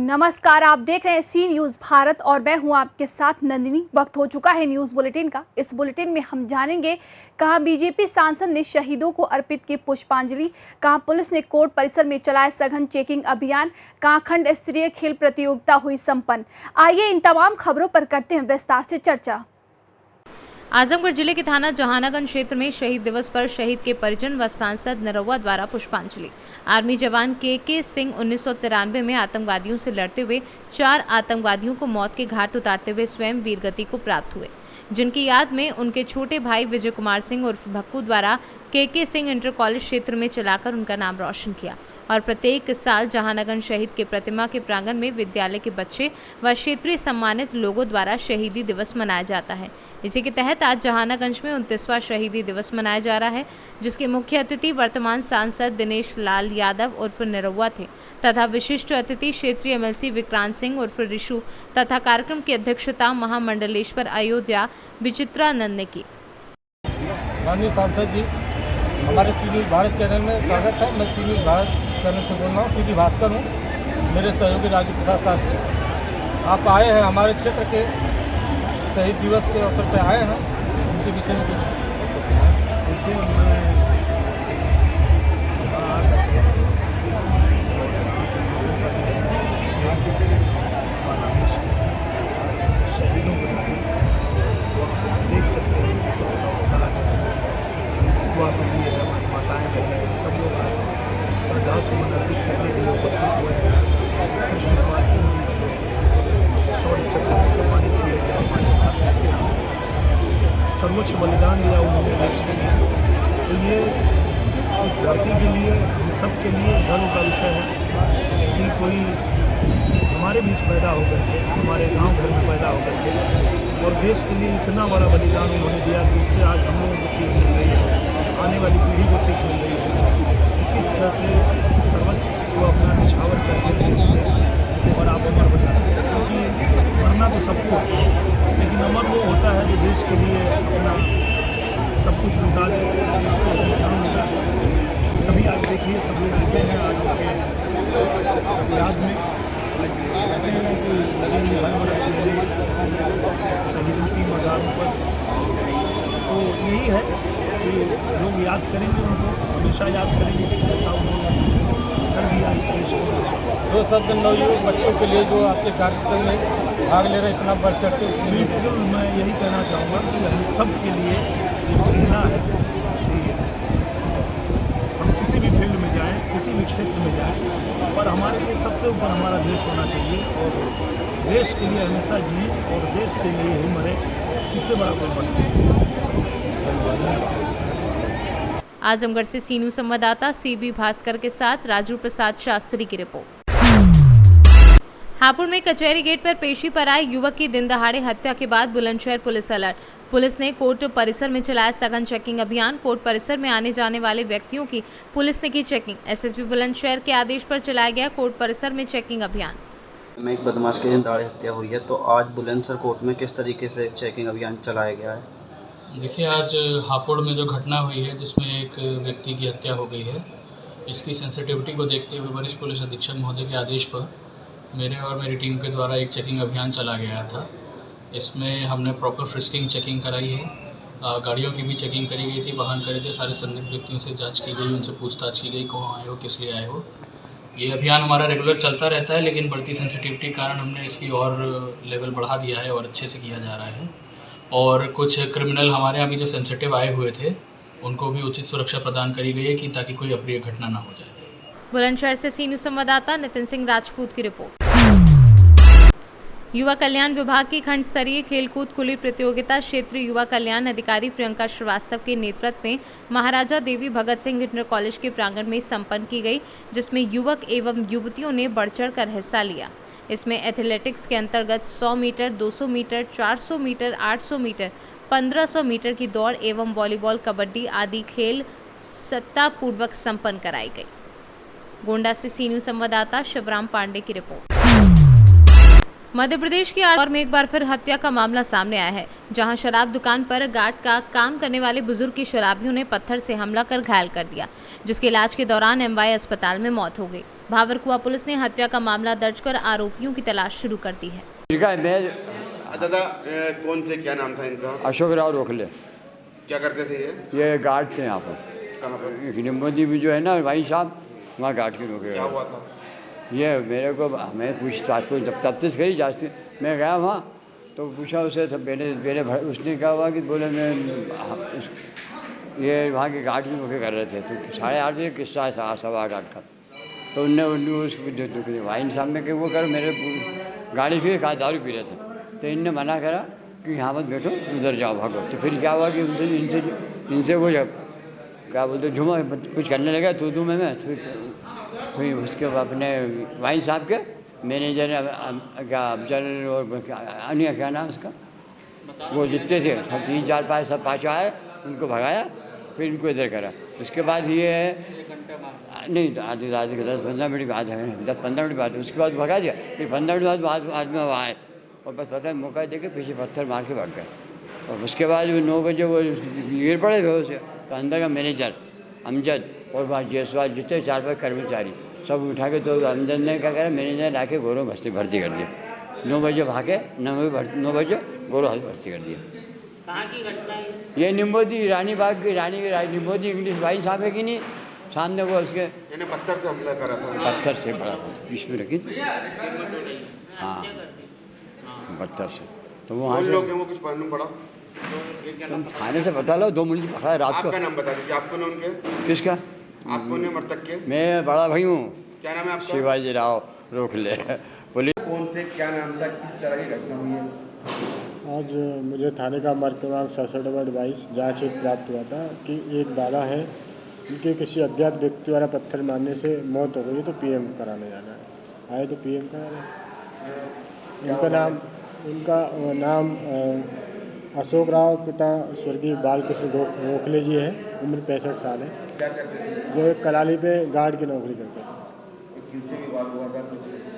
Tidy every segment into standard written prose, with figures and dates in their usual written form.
नमस्कार, आप देख रहे हैं सी न्यूज़ भारत और मैं हूं आपके साथ नंदिनी। वक्त हो चुका है न्यूज़ बुलेटिन का। इस बुलेटिन में हम जानेंगे कहां बीजेपी सांसद ने शहीदों को अर्पित की पुष्पांजलि, कहां पुलिस ने कोर्ट परिसर में चलाया सघन चेकिंग अभियान, कहां खंड स्तरीय खेल प्रतियोगिता हुई संपन्न। आइए इन तमाम खबरों पर करते हैं विस्तार से चर्चा। आजमगढ़ जिले के थाना जहानागंज क्षेत्र में शहीद दिवस पर शहीद के परिजन व सांसद निरहुआ द्वारा पुष्पांजलि। आर्मी जवान के सिंह 1993 में आतंकवादियों से लड़ते हुए 4 आतंकवादियों को मौत के घाट उतारते हुए स्वयं वीरगति को प्राप्त हुए, जिनकी याद में उनके छोटे भाई विजय कुमार सिंह उर्फ भक्कू द्वारा के सिंह इंटर कॉलेज क्षेत्र में चलाकर उनका नाम रोशन किया। और प्रत्येक साल जहानागंज शहीद के प्रतिमा के प्रांगण में विद्यालय के बच्चे व क्षेत्रीय सम्मानित लोगों द्वारा शहीदी दिवस मनाया जाता है। इसी के तहत आज जहानागंज में 29वां शहीदी दिवस मनाया जा रहा है, जिसके मुख्य अतिथि वर्तमान सांसद दिनेश लाल यादव उर्फ निरहुआ थे तथा विशिष्ट अतिथि क्षेत्रीय एमएलसी विक्रांत सिंह उर्फ ऋषु तथा कार्यक्रम की अध्यक्षता महामंडलेश्वर अयोध्या विचित्रानंद ने की। माननीय सांसद जी, हमारे सी न्यूज़ भारत चैनल में स्वागत है। मैं सी न्यूज़ भारत चैनल से बोल रहा हूँ, सीधी भास्कर हूँ। मेरे सहयोगी राजू प्रसाद साहब, आप आए हैं हमारे क्षेत्र के शहीद दिवस के अवसर पर आए हैं, उनके विषय में कुछ देखिए। मैं शहीदों को देख सकते हैं किस तरह का उत्साह है, युवा पीढ़ी है, हमारी माताएं बहनें सब लोग आज श्रद्धा सुमन अर्पित करने के लिए उपस्थित हुए हैं। कृष्ण कुमार सिंह जी जो शौर्य चक्र से सम्मानित किए गए, हमारे भारत देश के नाम सर्वोच्च बलिदान दिया उन्होंने देश के लिए। तो ये इस धरती के लिए, हम सब के लिए गर्व का विषय है कि कोई हमारे बीच पैदा होकर के, हमारे गांव घर में पैदा होकर के और देश के लिए इतना बड़ा बलिदान उन्होंने दिया कि उससे आज हम लोगों को सीख मिल रही है, आने वाली पीढ़ी को सीख मिल रही है कि किस तरह से सर्वस्व अपना निछावर करके देश में और आप अमर हो जाते हैं। क्योंकि मरना तो सबको है, लेकिन अमर वो होता है जो देश के लिए अपना सब कुछ लुटा दे, देश को अपनी जान लुटा दे। तभी आज देखिए सब लोग जुटे हैं आज उनके याद में। आज कहते हैं कि लगेंगे हर बरस मेले शहीदों की मज़ारों पर। तो यही है कि लोग याद करेंगे, उनको हमेशा याद करेंगे कि ऐसा उन्होंने कर दिया इस देश को। जो शब्द नवयुवक बच्चों के लिए जो आपके कार्यक्रम में भाग ले रहे इतना बढ़ चढ़ के, बिल्कुल मैं यही कहना चाहूँगा कि हम सब के लिए ये प्रेरणा है कि हम किसी भी फील्ड में जाएं, किसी भी क्षेत्र में जाएं, पर हमारे लिए सबसे ऊपर हमारा देश होना चाहिए और देश के लिए हमेशा जिए और देश के लिए ही मरे। इससे बड़ा कोई मत नहीं। आजमगढ़ से सी न्यूज़ संवाददाता सीबी भास्कर के साथ राजू प्रसाद शास्त्री की रिपोर्ट। हापुड़ में कचहरी गेट पर पेशी पर आए युवक की दिन दहाड़े हत्या के बाद बुलंदशहर पुलिस अलर्ट। पुलिस ने कोर्ट परिसर में चलाया सघन चेकिंग अभियान। कोर्ट परिसर में आने जाने वाले व्यक्तियों की पुलिस ने की चेकिंग। एसएसपी बुलंदशहर के आदेश पर चलाया गया कोर्ट परिसर में चेकिंग अभियान। में एक बदमाश की दिन दहाड़े हत्या हुई है, तो आज बुलंदशहर कोर्ट में किस तरीके से चेकिंग अभियान चलाया गया है? देखिए, आज हापुड़ में जो घटना हुई है जिसमें एक व्यक्ति की हत्या हो गई है, इसकी सेंसिटिविटी को देखते हुए वरिष्ठ पुलिस अधीक्षक महोदय के आदेश पर मेरे और मेरी टीम के द्वारा एक चेकिंग अभियान चला गया था। इसमें हमने प्रॉपर फ्रिस्किंग चेकिंग कराई है, गाड़ियों की भी चेकिंग करी गई थी, वाहन करे थे, सारे संदिग्ध व्यक्तियों से जांच की गई, उनसे पूछताछ की गई, कहाँ आए हो, किस लिए आए हो। ये अभियान हमारा रेगुलर चलता रहता है, लेकिन बढ़ती सेंसिटिविटी के कारण हमने इसकी और लेवल बढ़ा दिया है और अच्छे से किया जा रहा है। और कुछ क्रिमिनल हमारे यहाँ भी जो सेंसिटिव आए हुए थे, उनको भी उचित सुरक्षा प्रदान करी गई है कि ताकि कोई अप्रिय घटना ना हो जाए। बुलंदशहर से सी न्यूज़ संवाददाता नितिन सिंह राजपूत की रिपोर्ट। युवा कल्याण विभाग की खंड स्तरीय खेलकूद खुली प्रतियोगिता क्षेत्रीय युवा कल्याण अधिकारी प्रियंका श्रीवास्तव के नेतृत्व में महाराजा देवी भगत सिंह इंटर कॉलेज के प्रांगण में संपन्न की गई, जिसमें युवक एवं युवतियों ने बढ़ चढ़कर हिस्सा लिया। इसमें एथलेटिक्स के अंतर्गत 100 metre, 200 metre, 400 metre, 800 metre, 1500 metre की दौड़ एवं वॉलीबॉल, कबड्डी आदि खेल सत्तापूर्वक संपन्न कराई गई। गोंडा से सी न्यूज़ संवाददाता शिवराम पांडे की रिपोर्ट। मध्य प्रदेश की और में एक बार फिर हत्या का मामला सामने आया है, जहां शराब दुकान पर गार्ड का काम करने वाले बुजुर्ग की शराबियों ने पत्थर से हमला कर घायल कर दिया, जिसके इलाज के दौरान एमवाई अस्पताल में मौत हो गई। भावरकुआ पुलिस ने हत्या का मामला दर्ज कर आरोपियों की तलाश शुरू कर दी है। दादा कौन से, क्या नाम था इनका? अशोक राव रोखले। क्या करते थे ये गार्ड थे यहाँ पर। कहाँ पर? निम्बोदी में जो है ना भाई साहब, वहाँ गार्ड के नौकरी। क्या हुआ था? ये मेरे को हमें पूछताछ को जब तफ्तीश करी जाती, मैं गया वहाँ तो पूछा उसे, तो मेरे उसने क्या हुआ कि बोले मैं ये वहाँ के गार्ड की नौकरी कर रहे थे, तो 8:30 बजे किस्सा है 8:15 का। तो उनने उसको वाइन सामने के वो कर मेरे गाड़ी पे कहा दारू पी रहे थे, तो इनने मना करा कि यहाँ मत बैठो, उधर जाओ, भागो। तो फिर क्या हुआ कि इनसे वो जब क्या बोलते झूमा कुछ करने लगा तू मैं फिर उसके बाद अपने वाइन साहब के मैनेजर क्या अफजल और अन्य क्या नाम उसका, वो जितने थे सब 3 4 5 सब 5 आए, उनको भगाया, फिर इनको इधर करा। उसके बाद ये नहीं आधे 10-15 मिनट बाद 10-15 मिनट बाद उसके बाद भगा दिया। फिर 15 मिनट बाद आदमी वहाँ आए और बस पता है मौका देके पीछे पत्थर मार के भाग गए। और उसके बाद 9 बजे वो गिर पड़े बेहोश से, तो अंदर का मैनेजर अमजद और वहाँ जयसवाल जितने 4-5 कर्मचारी सब उठा के, तो अमजद ने क्या करा, मैनेजर ला के गोरो भर्ती कर दिया। 9 बजे भागे, 9 बजे गोरो भर्ती कर दिया। कहाँ की घटना है? ये निम्बोदी रानी बाग की निम्बोदी इंग्लिश भाई साहब है कि नहीं, सामने वो उसके यानी पत्थर से हमला करा था। पत्थर से बड़ा इसमें रखी, हाँ पत्थर से। तो वहाँ कौन से लोग हैं वो, कुछ मालूम पड़ा? तुम थाने से बता लो, 2 मिनट पकड़ा है रात को। आपका नाम बता दीजिए, आपको ने उनके, किसका? आपको ने मृतक के? मैं बड़ा भाई हूँ, क्या नाम है आपका? शिवाजी राव रोखले। पुलिस कौन थे, क्या नाम था, किस तरह की घटना हुई है? आज मुझे थाने का मार्ग क्रमांक 67/22 जाँच एक प्राप्त हुआ था कि एक दादा है, उनके किसी अज्ञात व्यक्ति द्वारा पत्थर मारने से मौत हो गई है, तो पीएम कराने जाना है। आए तो पीएम कराने। उनका नाम अशोक राव, पिता स्वर्गीय बालकृष्ण गोखले जी है, उम्र 65 साल है, क्या करते थे? जो एक कलाली पे गार्ड की नौकरी करते थे। किससे विवाद हुआ था?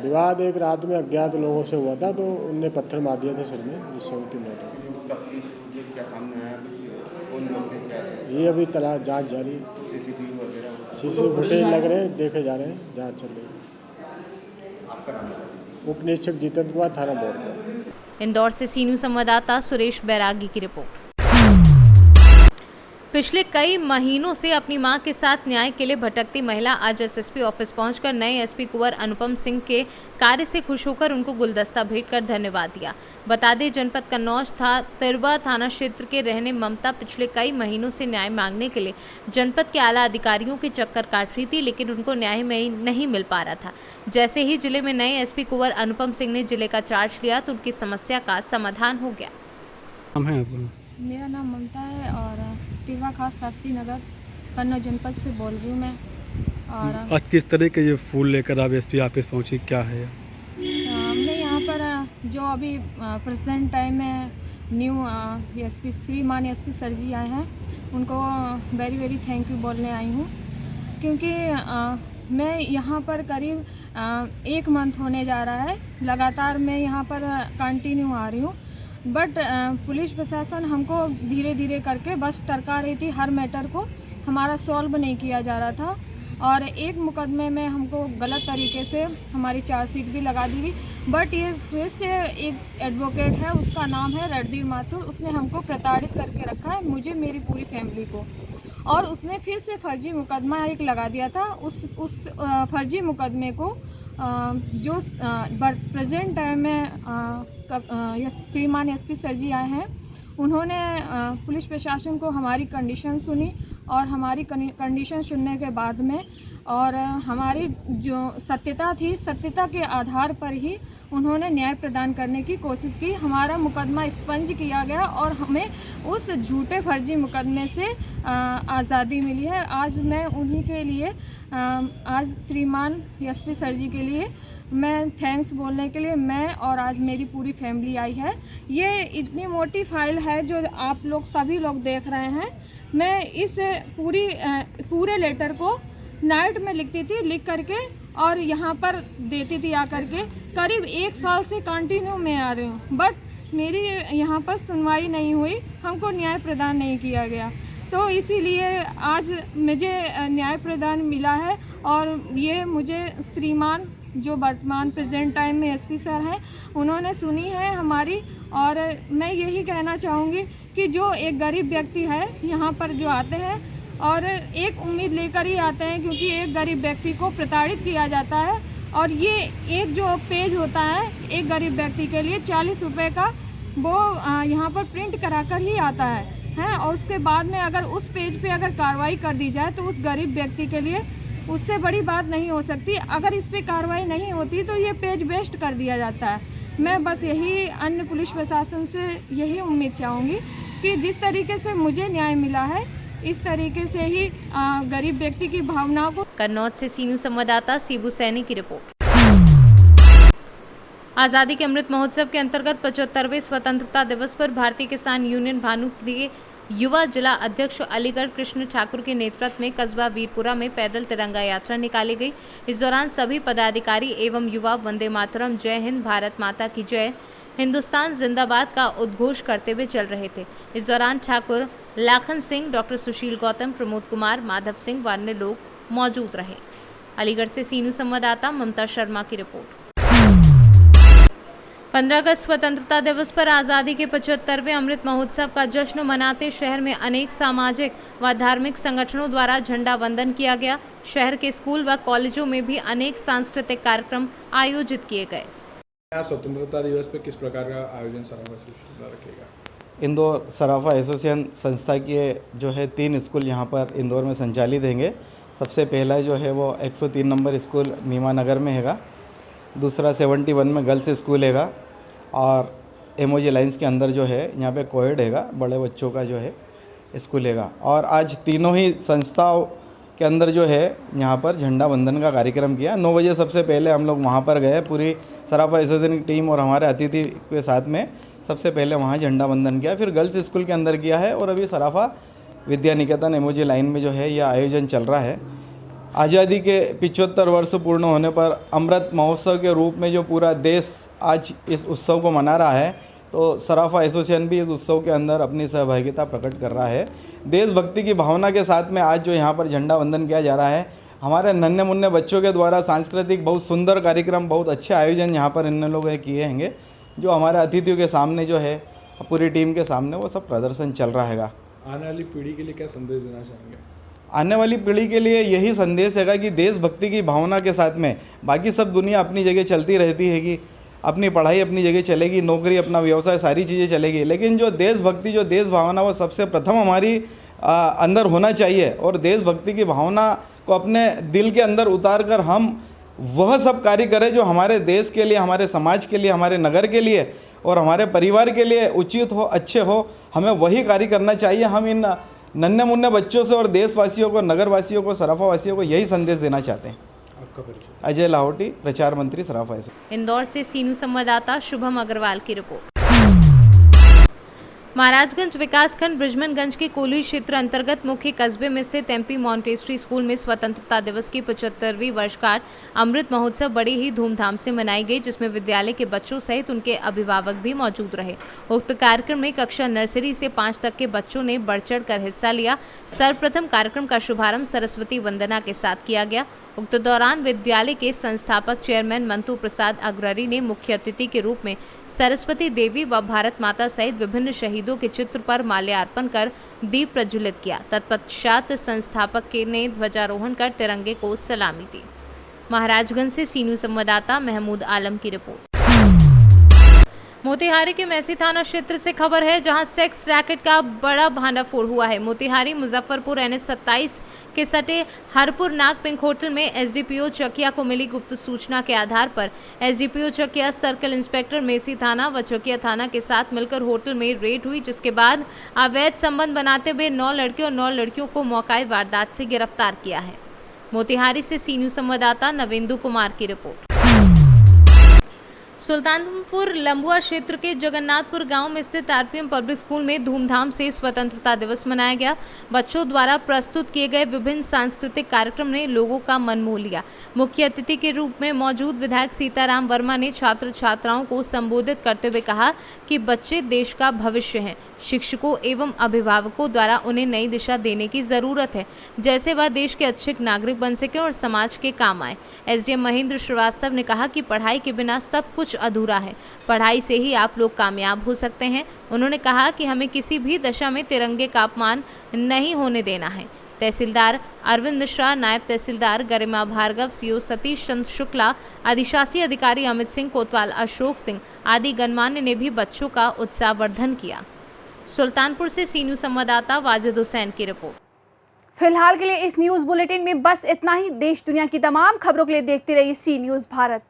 विवाद एक रात में अज्ञात लोगों से हुआ था, तो उनने पत्थर मार दिया था सिर में, जिससे उनकी मौत हो गई। तफ्तीश क्या सामने आया, कौन लोग थे, क्या थे? ये अभी जांच जारी, सीसीटीवी वगैरह? सीसीटीवी फुटेज लग रहे हैं, देखे जा रहे हैं, जांच चल रही है। आपका नाम बता दीजिए। उप निरीक्षक जीतन कुमार, थाना बोरपुर। इंदौर से सी न्यूज़ संवाददाता सुरेश बैरागी की रिपोर्ट। पिछले कई महीनों से अपनी मां के साथ न्याय के लिए भटकती महिला आज एसएसपी ऑफिस पहुंचकर नए एसपी कुंवर अनुपम सिंह के कार्य से खुश होकर उनको गुलदस्ता भेंट कर धन्यवाद दिया। बता दें, जनपद कन्नौज तिरवा थाना क्षेत्र के रहने ममता पिछले कई महीनों से न्याय मांगने के लिए जनपद के आला अधिकारियों के चक्कर काट रही थी, लेकिन उनको न्याय नहीं मिल पा रहा था। जैसे ही जिले में नए एसपी कुंवर अनुपम सिंह ने जिले का चार्ज लिया तो उनकी समस्या का समाधान हो गया। मेरा नाम ममता है और तिरवा खास शास्त्री नगर कन्नौज जनपद से बोल रही हूँ मैं। और आज किस तरह के ये फूल लेकर आप एसपी ऑफिस पहुँची, क्या है? हमने यहाँ पर जो अभी प्रेजेंट टाइम में न्यू एसपी श्रीमान एसपी सर जी आए हैं, उनको वेरी वेरी थैंक यू बोलने आई हूँ, क्योंकि मैं यहाँ पर करीब 1 मंथ होने जा रहा है, लगातार मैं यहाँ पर कंटिन्यू आ रही हूँ, बट पुलिस प्रशासन हमको धीरे धीरे करके बस टरका रही थी, हर मैटर को हमारा सॉल्व नहीं किया जा रहा था। और एक मुकदमे में हमको गलत तरीके से हमारी चार्जशीट भी लगा दी गई, बट ये फिर से एक एडवोकेट है, उसका नाम है रणधीर माथुर, उसने हमको प्रताड़ित करके रखा है, मुझे मेरी पूरी फैमिली को, और उसने फिर से फर्जी मुकदमा एक लगा दिया था। उस फर्जी मुकदमे को जो प्रेजेंट टाइम में श्रीमान एसपी सर जी आए हैं, उन्होंने पुलिस प्रशासन को हमारी कंडीशन सुनी और हमारी कंडीशन सुनने के बाद में और हमारी जो सत्यता थी, सत्यता के आधार पर ही उन्होंने न्याय प्रदान करने की कोशिश की। हमारा मुकदमा एक्सपंज किया गया और हमें उस झूठे फर्जी मुकदमे से आज़ादी मिली है। आज मैं उन्हीं के लिए आज श्रीमान एसपी सर जी के लिए मैं थैंक्स बोलने के लिए मैं और आज मेरी पूरी फैमिली आई है। ये इतनी मोटी फाइल है जो आप लोग सभी लोग देख रहे हैं। मैं इस पूरे लेटर को नाइट में लिखती थी, लिख करके और यहाँ पर देती थी आकर के। करीब 1 साल से कंटिन्यू मैं आ रही हूँ, बट मेरी यहाँ पर सुनवाई नहीं हुई, हमको न्याय प्रदान नहीं किया गया। तो इसीलिए आज मुझे न्याय प्रदान मिला है और ये मुझे श्रीमान जो वर्तमान प्रेजेंट टाइम में एसपी सर हैं उन्होंने सुनी है हमारी। और मैं यही कहना चाहूँगी कि जो एक गरीब व्यक्ति है यहाँ पर जो आते हैं और एक उम्मीद लेकर ही आते हैं, क्योंकि एक गरीब व्यक्ति को प्रताड़ित किया जाता है और ये एक जो पेज होता है एक गरीब व्यक्ति के लिए 40 रुपये का वो यहाँ पर प्रिंट कराकर ही आता है और उसके बाद में अगर उस पेज पे अगर कार्रवाई कर दी जाए तो उस गरीब व्यक्ति के लिए उससे बड़ी बात नहीं हो सकती। अगर इस पे कार्रवाई नहीं होती तो ये पेज वेस्ट कर दिया जाता है। मैं बस यही अन्य पुलिस प्रशासन से यही उम्मीद चाहूँगी कि जिस तरीके से मुझे न्याय मिला है इस तरीके से ही गरीब व्यक्ति की भावनाओं को। कन्नौज से सीनू संवाददाता सीबू सैनी की रिपोर्ट। आज़ादी के अमृत महोत्सव के अंतर्गत 75वें स्वतंत्रता दिवस पर भारतीय किसान यूनियन भानु के युवा जिला अध्यक्ष अलीगढ़ कृष्ण ठाकुर के नेतृत्व में कस्बा वीरपुरा में पैदल तिरंगा यात्रा निकाली गई। इस दौरान सभी पदाधिकारी एवं युवा वंदे मातरम, जय हिंद, भारत माता की जय, हिंदुस्तान जिंदाबाद का उद्घोष करते हुए चल रहे थे। इस दौरान ठाकुर लाखन सिंह, डॉक्टर सुशील गौतम, प्रमोद कुमार, माधव सिंह व अन्य लोग मौजूद रहे। अलीगढ़ से सीनू संवाददाता ममता शर्मा की रिपोर्ट। 15 अगस्त स्वतंत्रता दिवस पर आज़ादी के 75वें अमृत महोत्सव का जश्न मनाते शहर में अनेक सामाजिक व धार्मिक संगठनों द्वारा झंडा वंदन किया गया। शहर के स्कूल व कॉलेजों में भी अनेक सांस्कृतिक कार्यक्रम आयोजित किए गए। स्वतंत्रता दिवस पर किस प्रकार का आयोजन सराफा एसोसिएशन द्वारा किया गया? इंदौर सराफा एसोसिएशन संस्था के जो है 3 स्कूल यहाँ पर इंदौर में संचालित होंगे। सबसे पहला जो है वो 103 नंबर स्कूल नीमा नगर में हैगा, दूसरा 71 में गर्ल्स स्कूल हैगा और एमओजी लाइन्स के अंदर जो है यहाँ पे कोएड हैगा, बड़े बच्चों का जो है स्कूल हैगा। और आज तीनों ही संस्थाओं के अंदर जो है यहाँ पर झंडा वंदन का कार्यक्रम किया। 9 बजे सबसे पहले हम लोग वहाँ पर गए, पूरी सराफा एसोसिएशन की टीम और हमारे अतिथि के साथ में सबसे पहले वहाँ झंडा वंदन किया, फिर गर्ल्स स्कूल के अंदर किया है और अभी सराफा विद्या निकेतन एमओजी लाइन में जो है यह आयोजन चल रहा है। आज़ादी के 75 वर्ष पूर्ण होने पर अमृत महोत्सव के रूप में जो पूरा देश आज इस उत्सव को मना रहा है, तो सराफा एसोसिएशन भी इस उत्सव के अंदर अपनी सहभागिता प्रकट कर रहा है। देशभक्ति की भावना के साथ में आज जो यहाँ पर झंडा वंदन किया जा रहा है, हमारे नन्हे मुन्ने बच्चों के द्वारा सांस्कृतिक बहुत सुंदर कार्यक्रम, बहुत अच्छे आयोजन यहाँ पर इन लोगों ने किए हैंगे, जो हमारे अतिथियों के सामने जो है पूरी टीम के सामने वो सब प्रदर्शन चल रहा है। आने वाली पीढ़ी के लिए क्या संदेश देना चाहेंगे? आने वाली पीढ़ी के लिए यही संदेश है कि देशभक्ति की भावना के साथ में बाकी सब दुनिया अपनी जगह चलती रहती है, कि अपनी पढ़ाई अपनी जगह चलेगी, नौकरी, अपना व्यवसाय, सारी चीज़ें चलेगी, लेकिन जो देशभक्ति, जो देश भावना, वो सबसे प्रथम हमारी अंदर होना चाहिए। और देशभक्ति की भावना को अपने दिल के अंदर उतार कर हम वह सब कार्य करें जो हमारे देश के लिए, हमारे समाज के लिए, हमारे नगर के लिए और हमारे परिवार के लिए उचित हो, अच्छे हो, हमें वही कार्य करना चाहिए। हम इन नन्हे मुन्ने बच्चों से और देशवासियों को, नगरवासियों को, सराफावासियों को यही संदेश देना चाहते हैं। आपका परिचय? अजय लाहौटी, प्रचार मंत्री, सराफा। इंदौर से सीनू संवाददाता शुभम अग्रवाल की रिपोर्ट। महाराजगंज विकासखंड बृजमनगंज के कोल्ही क्षेत्र अंतर्गत मुख्य कस्बे में स्थित एमपी मॉन्टेसरी स्कूल में स्वतंत्रता दिवस की 75वीं वर्षगांठ अमृत महोत्सव बड़े ही धूमधाम से मनाई गई, जिसमें विद्यालय के बच्चों सहित उनके अभिभावक भी मौजूद रहे। उक्त कार्यक्रम में कक्षा नर्सरी से 5 तक के बच्चों ने बढ़ चढ़ कर हिस्सा लिया। सर्वप्रथम कार्यक्रम का शुभारंभ सरस्वती वंदना के साथ किया गया। उक्त दौरान विद्यालय के संस्थापक चेयरमैन मंतू प्रसाद अग्ररी ने मुख्य अतिथि के रूप में सरस्वती देवी व भारत माता सहित विभिन्न शहीदों के चित्र पर माल्यार्पण कर दीप प्रज्वलित किया। तत्पश्चात संस्थापक ने ध्वजारोहण कर तिरंगे को सलामी दी। महाराजगंज से सीनू संवाददाता महमूद आलम की रिपोर्ट। मोतिहारी के मैसी थाना क्षेत्र से खबर है, जहां सेक्स रैकेट का बड़ा भांडाफोड़ हुआ है। मोतिहारी मुजफ्फरपुर NH 27 के सटे हरपुर नाग पिंक होटल में एसडीपीओ चकिया को मिली गुप्त सूचना के आधार पर SDPO Chakia, circle inspector Mehsi थाना व चकिया थाना के साथ मिलकर होटल में रेड हुई, जिसके बाद अवैध संबंध बनाते हुए 9 लड़के और 9 लड़कियों को मौकाए वारदात से गिरफ्तार किया है। मोतिहारी से सीनू संवाददाता नवेंदु कुमार की रिपोर्ट। सुल्तानपुर लंबुआ क्षेत्र के जगन्नाथपुर गांव में स्थित आरपीएम पब्लिक स्कूल में धूमधाम से स्वतंत्रता दिवस मनाया गया। बच्चों द्वारा प्रस्तुत किए गए विभिन्न सांस्कृतिक कार्यक्रम ने लोगों का मन मोह लिया। मुख्य अतिथि के रूप में मौजूद विधायक सीताराम वर्मा ने छात्र छात्राओं को संबोधित करते हुए कहा कि बच्चे देश का भविष्य हैं। शिक्षकों एवं अभिभावकों द्वारा उन्हें नई दिशा देने की जरूरत है, जैसे वह देश के अच्छे नागरिक बन सके और समाज के काम आए। एसडीएम महेंद्र श्रीवास्तव ने कहा कि पढ़ाई के बिना सब कुछ अधूरा है, पढ़ाई से ही आप लोग कामयाब हो सकते हैं। उन्होंने कहा कि हमें किसी भी दशा में तिरंगे का अपमान नहीं होने देना है। तहसीलदार अरविंद मिश्रा, नायब तहसीलदार गरिमा भार्गव, सीओ सतीश चंद्र शुक्ला, अधिशासी अधिकारी अमित सिंह कोतवाल, अशोक सिंह आदि गणमान्य ने भी बच्चों का उत्साहवर्धन किया। सुल्तानपुर से सी न्यूज़ संवाददाता वाजिद हुसैन की रिपोर्ट। फिलहाल के लिए इस न्यूज़ बुलेटिन में बस इतना ही। देश दुनिया की तमाम खबरों के लिए देखते रहिए सी न्यूज़ भारत।